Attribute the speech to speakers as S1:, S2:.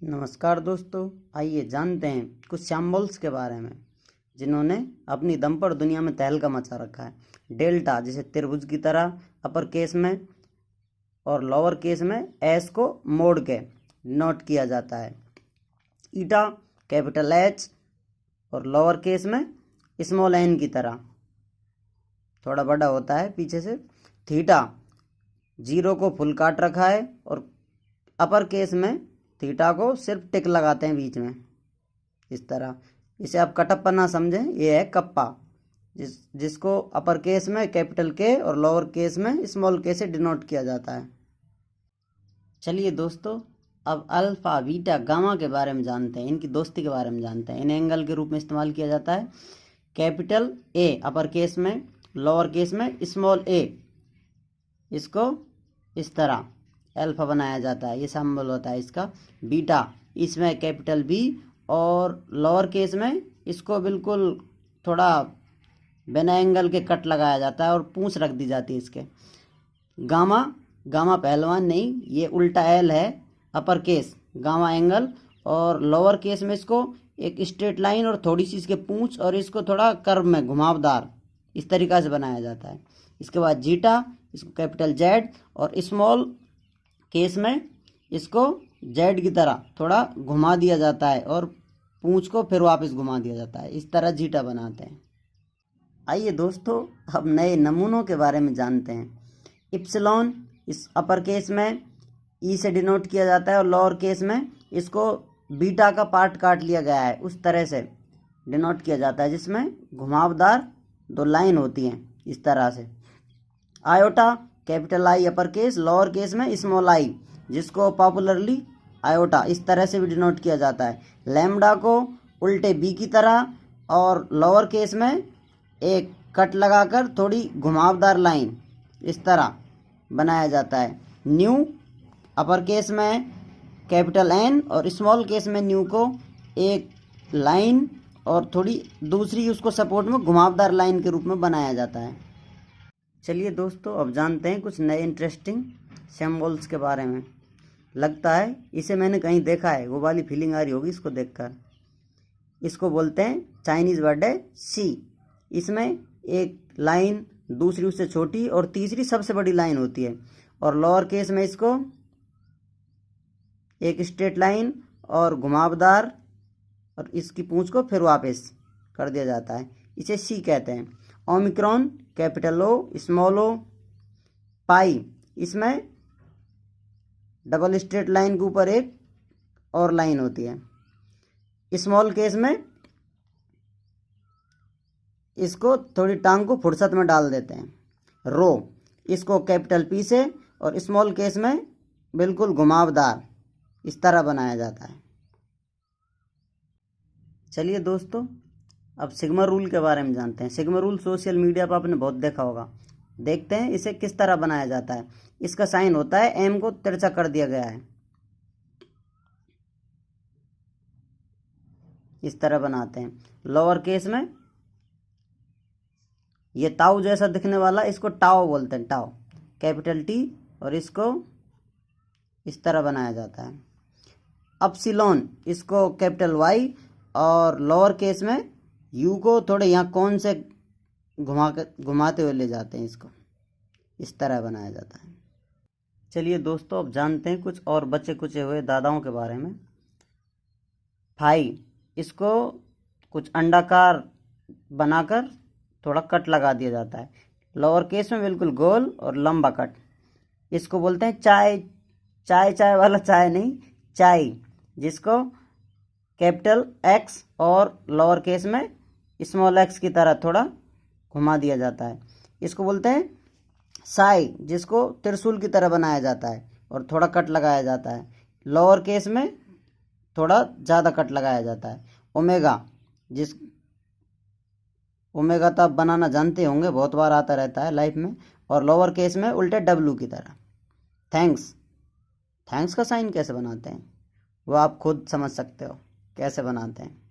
S1: नमस्कार दोस्तों, आइए जानते हैं कुछ सिंबल्स के बारे में जिन्होंने अपनी दम पर दुनिया में तहलका मचा रखा है। डेल्टा जिसे त्रिभुज की तरह अपर केस में और लोअर केस में एस को मोड़ के नोट किया जाता है। ईटा कैपिटल एच और लोअर केस में स्मॉल एन की तरह थोड़ा बड़ा होता है पीछे से। थीटा जीरो को फुल काट रखा है और अपर केस में थीटा को सिर्फ टिक लगाते हैं बीच में, इस तरह। इसे आप कटप्पा ना समझें, ये है कप्पा, जिसको अपर केस में कैपिटल के और लोअर केस में स्मॉल के से डिनोट किया जाता है। चलिए दोस्तों, अब अल्फा बीटा गामा के बारे में जानते हैं, इनकी दोस्ती के बारे में जानते हैं। इन्हें एंगल के रूप में इस्तेमाल किया जाता है। कैपिटल ए अपर केस में, लोअर केस में स्मॉल ए, इसको इस तरह अल्फा बनाया जाता है, ये सिंबल होता है इसका। बीटा इसमें कैपिटल बी और लोअर केस में इसको बिल्कुल थोड़ा बिना एंगल के कट लगाया जाता है और पूंछ रख दी जाती है इसके। गामा गामा पहलवान नहीं, ये उल्टा एल है, अपर केस गामा एंगल और लोअर केस में इसको एक स्ट्रेट लाइन और थोड़ी सी इसके पूंछ और इसको थोड़ा कर्व में घुमावदार इस तरीक़ा से बनाया जाता है। इसके बाद जीटा, इसको कैपिटल जेड और स्मॉल केस में इसको जेड की तरह थोड़ा घुमा दिया जाता है और पूंछ को फिर वापस घुमा दिया जाता है, इस तरह जीटा बनाते हैं। आइए दोस्तों, अब नए नमूनों के बारे में जानते हैं। इप्सिलॉन इस अपर केस में ई से डिनोट किया जाता है और लोअर केस में इसको बीटा का पार्ट काट लिया गया है, उस तरह से डिनोट किया जाता है, जिसमें घुमावदार दो लाइन होती हैं इस तरह से। Iota capital I upper case, lower case में स्मॉल आई, जिसको पॉपुलरली आयोटा इस तरह से भी डिनोट किया जाता है। लैम्डा को उल्टे बी की तरह और लोअर केस में एक कट लगाकर थोड़ी घुमावदार लाइन इस तरह बनाया जाता है। न्यू अपर केस में कैपिटल एन और स्मॉल केस में न्यू को एक लाइन और थोड़ी दूसरी उसको सपोर्ट में घुमावदार लाइन के रूप में बनाया जाता है। चलिए दोस्तों, अब जानते हैं कुछ नए इंटरेस्टिंग सिंबल्स के बारे में। लगता है इसे मैंने कहीं देखा है, वो वाली फीलिंग आ रही होगी इसको देखकर। इसको बोलते हैं चाइनीज़ वर्ड है सी। इसमें एक लाइन, दूसरी उससे छोटी और तीसरी सबसे बड़ी लाइन होती है और लोअर केस में इसको एक स्ट्रेट लाइन और घुमावदार और इसकी पूंछ को फिर वापस कर दिया जाता है, इसे सी कहते हैं। ओमिक्रॉन कैपिटल ओ स्मॉल ओ। पाई इसमें डबल स्ट्रेट लाइन के ऊपर एक और लाइन होती है। स्मॉल केस में इसको थोड़ी टांग को फुर्सत में डाल देते हैं। रो इसको कैपिटल पी से और स्मॉल केस में बिल्कुल घुमावदार इस तरह बनाया जाता है। चलिए दोस्तों, अब सिग्मा रूल के बारे में जानते हैं। सिग्मा रूल सोशल मीडिया पर आपने बहुत देखा होगा। देखते हैं इसे किस तरह बनाया जाता है। इसका साइन होता है एम को तिरछा कर दिया गया है, इस तरह बनाते हैं। लोअर केस में ये ताऊ जैसा दिखने वाला, इसको टाओ बोलते हैं, टाओ कैपिटल टी, और इसको इस तरह बनाया जाता है। अपसिलॉन इसको कैपिटल वाई और लोअर केस में यू को थोड़े यहाँ कौन से घुमाते हुए ले जाते हैं, इसको इस तरह बनाया जाता है। चलिए दोस्तों, अब जानते हैं कुछ और बचे कुचे हुए दादाओं के बारे में। फाई इसको कुछ अंडाकार बनाकर थोड़ा कट लगा दिया जाता है, लोअर केस में बिल्कुल गोल और लंबा कट। इसको बोलते हैं चाय। चाय चाय वाला चाय नहीं, चाय, जिसको कैपिटल एक्स और लोअर केस में स्मॉल एक्स की तरह थोड़ा घुमा दिया जाता है। इसको बोलते हैं साई, जिसको त्रिशूल की तरह बनाया जाता है और थोड़ा कट लगाया जाता है, लोअर केस में थोड़ा ज़्यादा कट लगाया जाता है। ओमेगा ओमेगा तो आप बनाना जानते होंगे, बहुत बार आता रहता है लाइफ में, और लोअर केस में उल्टे डब्लू की तरह। थैंक्स का साइन कैसे बनाते हैं वो आप खुद समझ सकते हो कैसे बनाते हैं।